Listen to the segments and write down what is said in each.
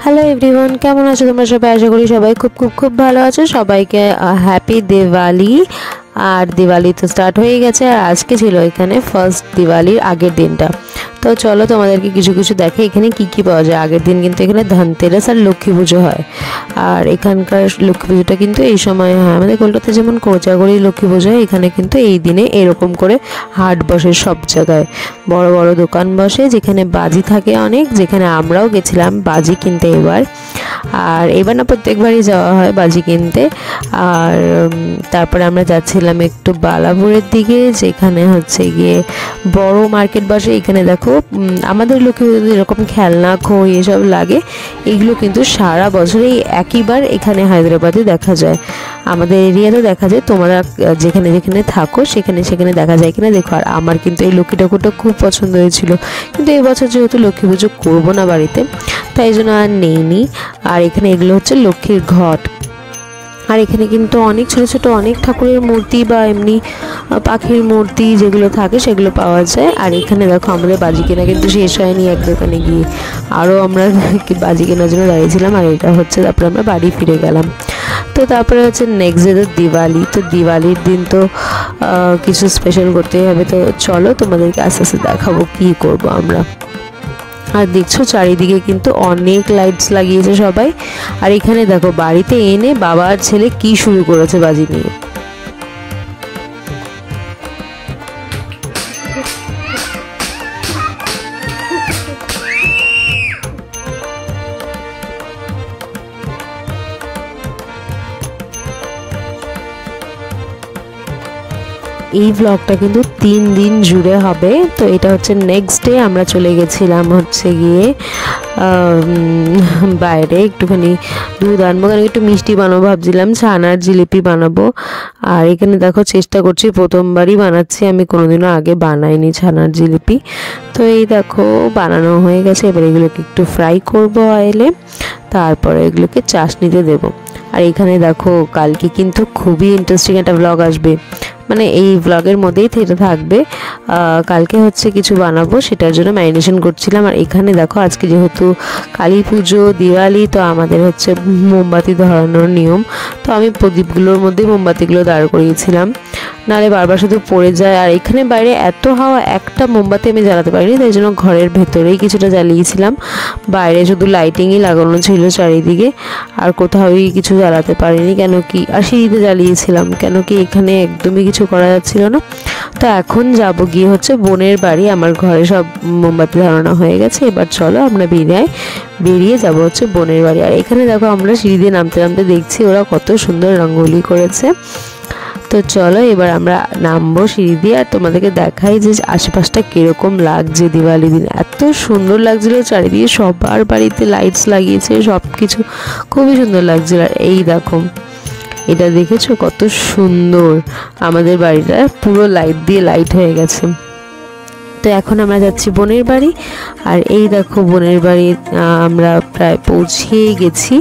Hello everyone, কেমন আছো তোমরা সবাই? আশা করি সবাই খুব খুব খুব ভালো আছো। সবাইকে হ্যাপি দিওয়ালি। আর দিওয়ালি তো স্টার্ট হয়ে গেছে, আর আজকে ছিল এখানে ফার্স্ট দিওয়ালির আগের দিনটা। তো চলো তোমাদেরকে কিছু কিছু দেখে এখানে কি কি পাওয়া যায়। আগের দিন কিন্তু এখানে ধনতেরাস আর লক্ষ্মী পুজো হয়, আর এখানকার লক্ষ্মী পুজোটা কিন্তু এই সময় হয়। আমাদের কলকাতায় যেমন কোজাগরি লক্ষ্মী পুজো হয়, এখানে কিন্তু এই দিনে এরকম করে হাট বসে সব জায়গায়, বড় বড় দোকান বসে, যেখানে বাজি থাকে অনেক, যেখানে আমরাও গেছিলাম বাজি কিনতে এবার। আর এবার না, প্রত্যেকবারই যাওয়া হয় বাজি কিনতে। আর তারপরে আমরা যাচ্ছিলাম একটু বালাপুরের দিকে, যেখানে হচ্ছে গিয়ে বড় মার্কেট বসে। এখানে দেখো আমাদের লোকে এরকম খেলনা খই এসব লাগে, এগুলো কিন্তু সারা বছরেই একইবার এখানে হায়দ্রাবাদে দেখা যায়। আমাদের এরিয়াতেও দেখা যায়, তোমরা যেখানে যেখানে থাকো সেখানে সেখানে দেখা যায় কিনা দেখো। আর আমার কিন্তু এই লক্ষ্মী ঠাকুরটা খুব পছন্দ হয়েছিল, কিন্তু এবছর যেহেতু লক্ষ্মী পুজো করবো না বাড়িতে, তাই জন্য আর নেইনি। আর এখানে এগুলো হচ্ছে লক্ষ্মীর ঘট। আর এখানে কিন্তু অনেক ছোট ছোট অনেক ঠাকুরের মূর্তি বা এমনি পাখির মূর্তি যেগুলো থাকে সেগুলো পাওয়া যায়। আর এখানে দেখো আমাদের বাজি কেনা কিন্তু শেষ হয়নি এক দোকানে গিয়ে, আরও আমরা বাজি কেনার জন্য দাঁড়িয়েছিলাম। আর এটা হচ্ছে তারপরে আমরা বাড়ি ফিরে গেলাম। তো তারপরে হচ্ছে নেক্সট ডে তো দিওয়ালি। তো দিওয়ালির দিন তো কিছু স্পেশাল করতেই হবে। তো চলো তোমাদেরকে আস্তে আস্তে দেখাবো কী করবো আমরা। আর দেখছো চারিদিকে কিন্তু অনেক লাইটস লাগিয়েছে সবাই। আর এখানে দেখো বাড়িতে এনে বাবা আর ছেলে কি শুরু করেছে বাজি নিয়ে। এই ব্লগটা কিন্তু 3 দিন জুড়ে হবে। তো এটা হচ্ছে নেক্সট ডে আমরা চলে গেছিলাম হচ্ছে গিয়ে বাইরে একটুখানি দুধ আনবো, কারণ একটু মিষ্টি বানাবো ভাবছিলাম, ছানার জিলিপি বানাবো। আর এখানে দেখো চেষ্টা করছি, প্রথমবারই বানাচ্ছি, আমি কোনোদিনও আগে বানাইনি ছানার জিলিপি। তো এই দেখো বানানো হয়ে গেছে। এবার এগুলোকে একটু ফ্রাই করবো অয়েলে, তারপরে এগুলোকে চাশনিতে দেবো। আর এখানে দেখো কালকে কিন্তু খুবই ইন্টারেস্টিং একটা ব্লগ আসবে, মানে এই ব্লগের মধ্যেই থেকে থাকবে। কালকে হচ্ছে কিছু বানাবো, সেটার জন্য ম্যারিনেশন করছিলাম। আর এখানে দেখো আজকে যেহেতু কালী পুজো দিওয়ালি, তো আমাদের হচ্ছে মোমবাতি ধরানোর নিয়ম। তো আমি প্রদীপগুলোর মধ্যে মোমবাতিগুলো দাঁড় করিয়েছিলাম, নাহলে বারবার শুধু পড়ে যায়। আর এখানে বাইরে এত হাওয়া, একটা মোমবাতি আমি জ্বালাতে পারিনি, তাই জন্য ঘরের ভেতরেই কিছুটা জ্বালিয়েছিলাম। বাইরে শুধু লাইটিংই লাগানো ছিল চারিদিকে, আর কোথাওই কিছু জ্বালাতে পারিনি। কেন কি, আর সিঁড়িতে জ্বালিয়েছিলাম, কেন কি এখানে একদমই কিছু করা যাচ্ছিল না। তো এখন যাব গিয়ে হচ্ছে বোনের বাড়ি, আমার ঘরে সব মোমবাতি ধরানো হয়ে গেছে। এবার চলো আমরা বেরিয়ে যাব হচ্ছে বোনের বাড়ি। আর এখানে দেখো আমরা সিঁড়ি দিয়ে নামতে নামতে দেখছি ওরা কত সুন্দর রঙ্গোলি করেছে। তো চলো এবার আমরা নামবো সিঁড়ি দিয়ে, আর তোমাদেরকে দেখাই যে আশেপাশটা কীরকম লাগছে। দিওয়ালি দিন এত সুন্দর লাগছিল, চারিদিকে সবার বাড়িতে লাইটস লাগিয়েছে, সব কিছু খুবই সুন্দর লাগছিল। আর এই দেখো এটা দেখেছো কত সুন্দর, আমাদের বাড়িটা পুরো লাইট দিয়ে লাইট হয়ে গেছে। তো এখন আমরা যাচ্ছি বোনের বাড়ি। আর এই দেখো বোনের বাড়ি আমরা প্রায় পৌঁছেই গেছি।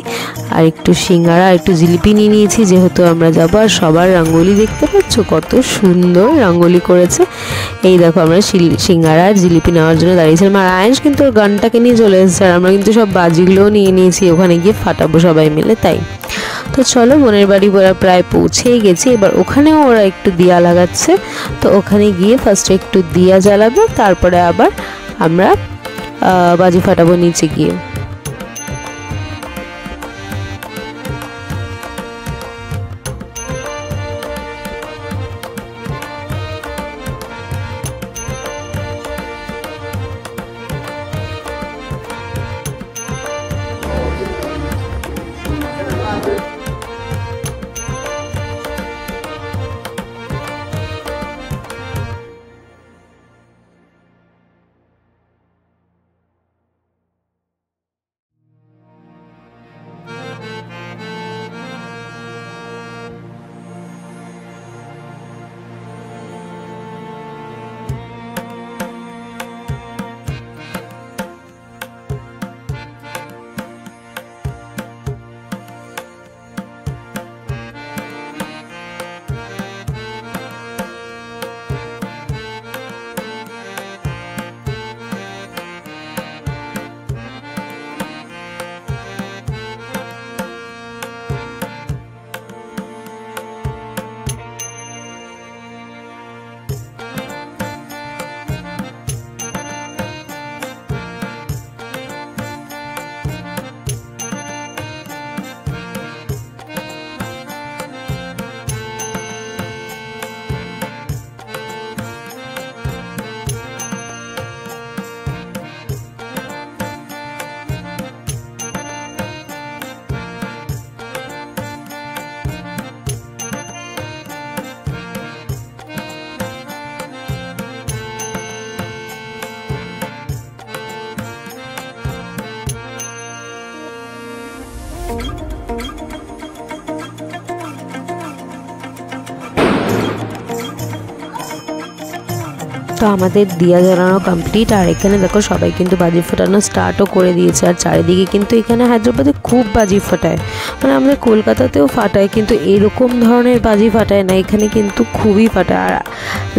আর একটু সিঙ্গারা একটু জিলিপি নিয়ে নিয়েছি, যেহেতু আমরা যাবো। আর সবার রঙ্গোলি দেখতে পাচ্ছ কত সুন্দর রঙ্গোলি করেছে। এই দেখো আমরা সিঙ্গারা আর জিলিপি নেওয়ার জন্য দাঁড়িয়েছিলাম। আর আয়েশ কিন্তু ওর গানটাকে নিয়ে চলে এসেছে, আর আমরা কিন্তু সব বাজিগুলোও নিয়ে নিয়েছি, ওখানে গিয়ে ফাটাবো সবাই মিলে তাই। তো চলো বোনের বাড়ি ওরা প্রায় পৌঁছেই গেছি। এবার ওখানেও ওরা একটু দিয়া লাগাচ্ছে, তো ওখানে গিয়ে ফার্স্টে একটু দিয়া জ্বালাবো, তারপরে আবার আমরা বাজি ফাটাবো নিচে গিয়ে। তো আমাদের দিয়া জ্বালানো কমপ্লিট। আর এখানে দেখো সবাই কিন্তু বাজি ফাটানো স্টার্টও করে দিয়েছে। আর চারিদিকে কিন্তু এখানে হায়দ্রাবাদে খুব বাজি ফাটায়, মানে আমাদের কলকাতাতেও ফাটায় কিন্তু এরকম ধরনের বাজি ফাটায় না, এখানে কিন্তু খুবই ফাটায়। আর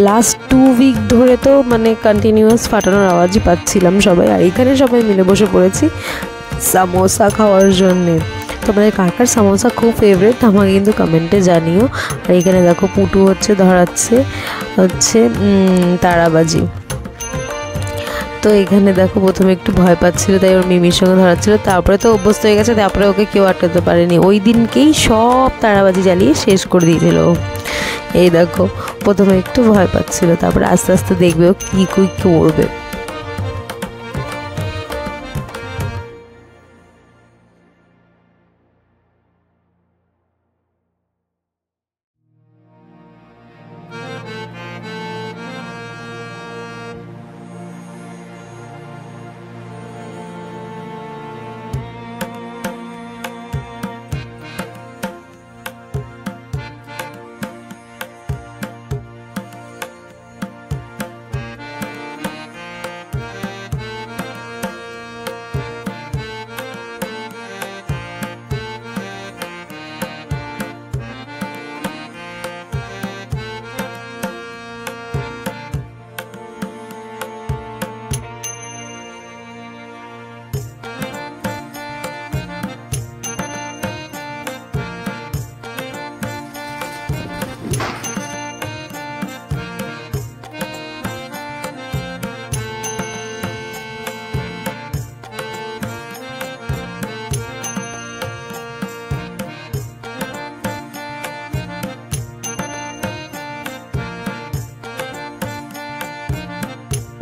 লাস্ট 2 উইক ধরে তো মানে কন্টিনিউয়াস ফাটানোর আওয়াজই পাচ্ছিলাম সবাই। আর এখানে সবাই মিলে বসে পড়েছি সামোসা খাওয়ার জন্যে। তোমাদের কার কার সামোসা খুব ফেভারিট আমাকে কিন্তু কমেন্টে জানিও। আর এখানে দেখো পুটু ধরাচ্ছে তারাবাজি। তো এখানে দেখো প্রথমে একটু ভয় পাচ্ছিল, তাই ওর মিমির সঙ্গে ধরাচ্ছিল, তারপরে তো অভ্যস্ত হয়ে গেছে, তারপরে ওকে কেউ আটকাতে পারেনি। ওই দিনকেই সব তারাবাজি জ্বালিয়ে শেষ করে দিয়েছিল। এই দেখো প্রথমে একটু ভয় পাচ্ছিল, তারপরে আস্তে আস্তে দেখবে ও কী করবে।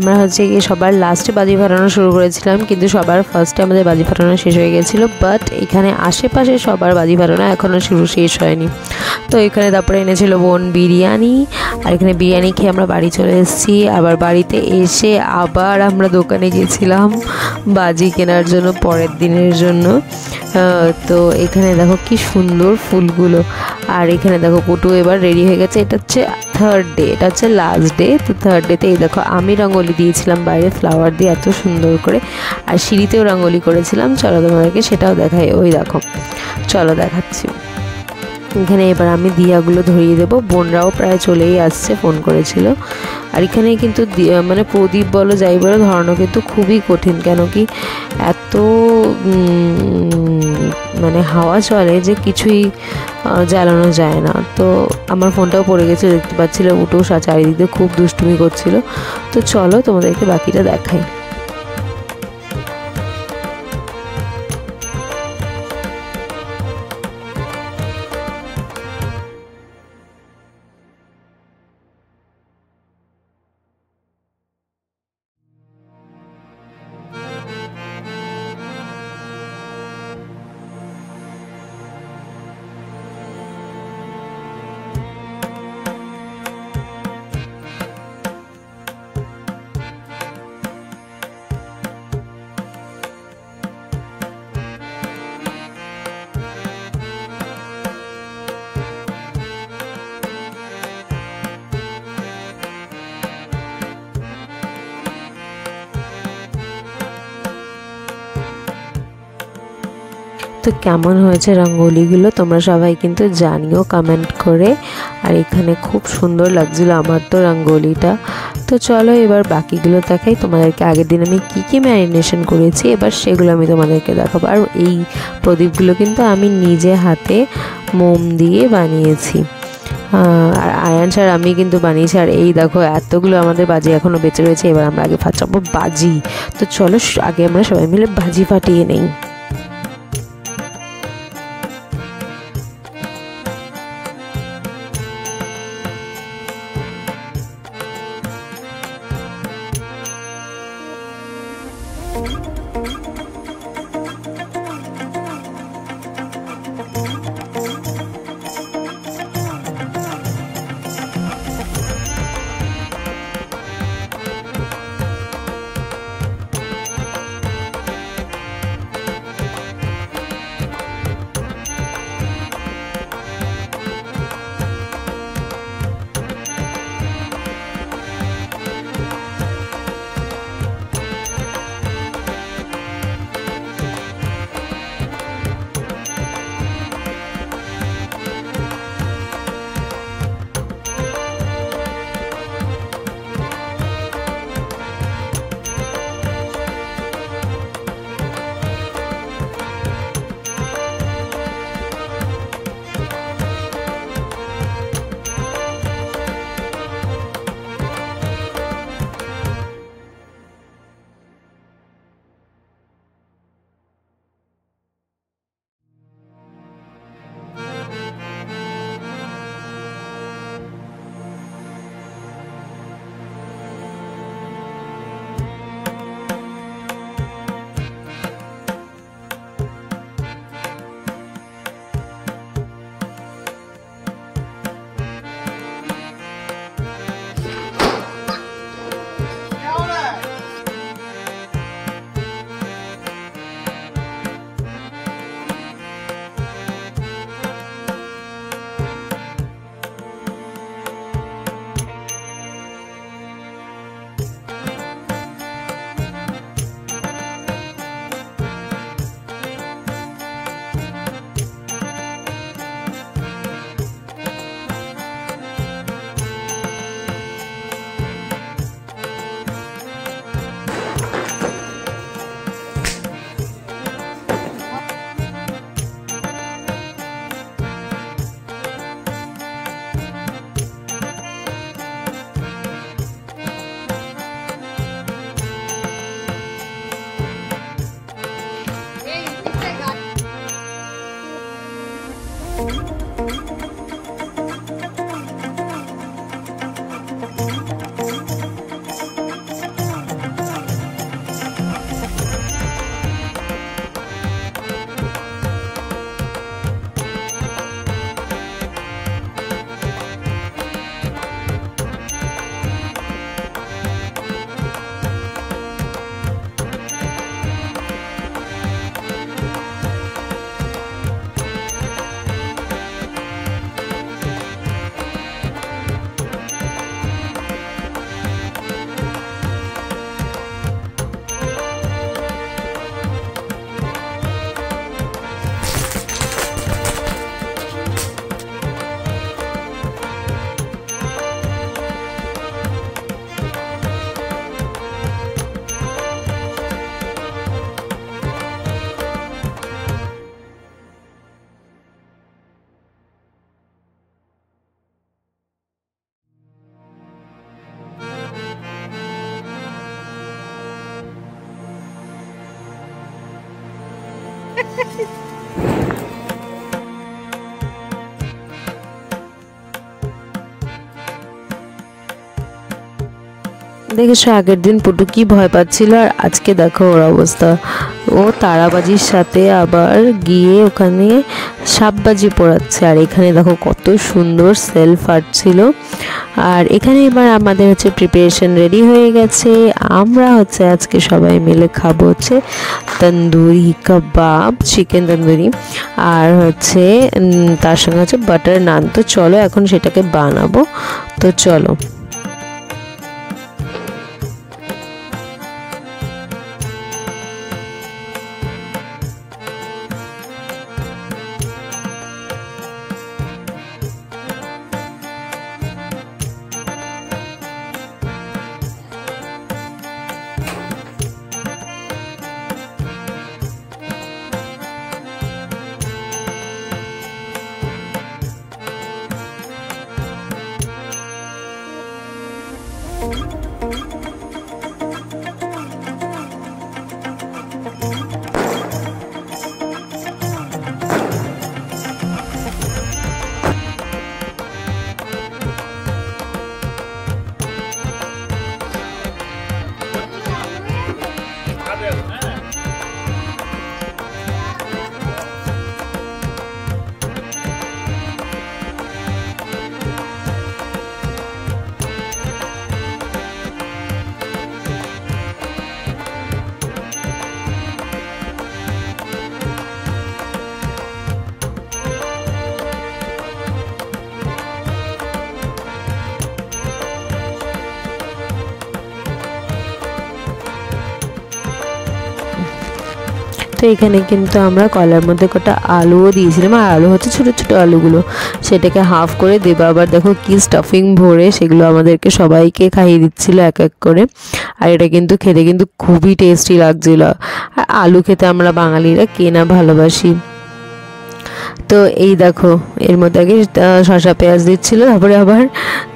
আমরা হচ্ছে গিয়ে সবার লাস্টে বাজি ফাটানো শুরু করেছিলাম, কিন্তু সবার ফার্স্টে আমাদের বাজি ফাটানো শেষ হয়ে গেছিলো। বাট এখানে আশেপাশে সবার বাজি ফাটানো এখনও শেষ হয়নি। তো এখানে তারপরে এনেছিল বোন বিরিয়ানি, আর এখানে বিরিয়ানি খেয়ে আমরা বাড়ি চলে এসেছি। আবার বাড়িতে এসে আবার আমরা দোকানে গেছিলাম বাজি কেনার জন্য পরের দিনের জন্য। তো এখানে দেখো কি সুন্দর ফুলগুলো। আর এখানে দেখো পুটু এবার রেডি হয়ে গেছে। এটা হচ্ছে 3rd ডে, এটা হচ্ছে লাস্ট ডে। তো 3rd ডেতে এই দেখো আমি রঙ্গোলি দিয়েছিলাম বাইরে ফ্লাওয়ার দিয়ে এত সুন্দর করে, আর সিঁড়িতেও রঙ্গোলি করেছিলাম। চলো তোমাদেরকে সেটাও দেখাই, ওই দেখো চলো দেখাচ্ছি। এখানে এবার আমি দিয়াগুলো ধরিয়ে দেবো, বোনরাও প্রায় চলেই আসছে, ফোন করেছিল। আর এখানে কিন্তু মানে প্রদীপ বলো যাই বলো ধরানো কিন্তু খুবই কঠিন, কেন কি এত মানে হাওয়া চলে যে কিছুই জ্বালানো যায় না। তো আমার ফোনটাও পড়ে গেছে, দেখতে পাচ্ছিল উঠো চারিদিকে খুব দুষ্টুমি করছিল। তো চলো তোমাদেরকে বাকিটা দেখাই। তো কেমন হয়েছে রঙ্গোলিগুলো তোমরা সবাই কিন্তু জানিও কমেন্ট করে। আর এখানে খুব সুন্দর লাগছিল আমার তো রঙ্গোলিটা। তো চলো এবার বাকিগুলো দেখাই তোমাদেরকে। আগের দিন আমি কি ম্যারিনেশন করেছি এবার সেগুলো আমি তোমাদেরকে দেখাবো। আর এই প্রদীপগুলো কিন্তু আমি নিজে হাতে মোম দিয়ে বানিয়েছি, আর আয়ান স্যার আমি কিন্তু বানিয়েছি। আর এই দেখো এতগুলো আমাদের বাজি এখনও বেঁচে রয়েছে। এবার আমরা আগে ফাটাবো বাজি। তো চলো আগে আমরা সবাই মিলে বাজি ফাটিয়ে নেই। দেখেছো আগের দিন পুটু কি ভয় পাচ্ছিল, আর আজকে দেখো ওর অবস্থা। ও তারাবাজির সাথে আবার গিয়ে ওখানে সাপবাজি পোড়াচ্ছে। আর এখানে দেখো কত সুন্দর সেলফ আর্ট ছিল। আর এখানে এবার আমাদের হচ্ছে প্রিপারেশন রেডি হয়ে গেছে। আমরা হচ্ছে আজকে সবাই মিলে খাবো হচ্ছে তন্দুরি কাবাব, চিকেন তন্দুরি, আর হচ্ছে তার সঙ্গে হচ্ছে বাটার নান। তো চলো এখন সেটাকে বানাবো। তো চলো। তো এখানে কিন্তু আমরা কলার মধ্যে কটা আলুও দিয়েছিলাম, আর আলু হচ্ছে ছোটো ছোটো আলুগুলো, সেটাকে হাফ করে দেবো। আবার দেখো কি স্টাফিং ভরে সেগুলো আমাদেরকে সবাইকে খাইয়ে দিচ্ছিলো এক এক করে। আর এটা কিন্তু খেতে কিন্তু খুবই টেস্টি লাগছিল। আর আলু খেতে আমরা বাঙালিরা কে না ভালোবাসি। তো এই দেখো এর মধ্যে আগে শসা পেঁয়াজ দিচ্ছিলো, তারপরে আবার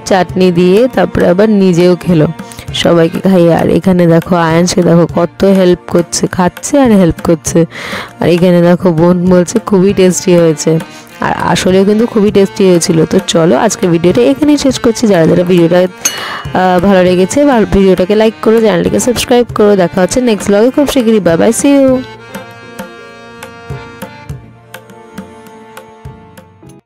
চাটনি দিয়ে তারপরে আবার নিজেও খেলো, সবাইকে খাইয়ে। আর এখানে দেখো আয়ানসকে দেখো কত হেল্প করছে, খাচ্ছে আর হেল্প করছে। আর এখানে দেখো বোন বলছে খুবই টেস্টি হয়েছে, আর আসলেও কিন্তু খুবই টেস্টি হয়েছিল। তো চলো আজকে ভিডিওটা এখানেই শেষ করছি। যারা যারা ভিডিওটা ভালো লেগেছে ভিডিওটাকে লাইক করো, চ্যানেলটাকে সাবস্ক্রাইব করো। দেখা হচ্ছে নেক্সট ব্লগে খুব শিগগিরই। Bye bye, see you.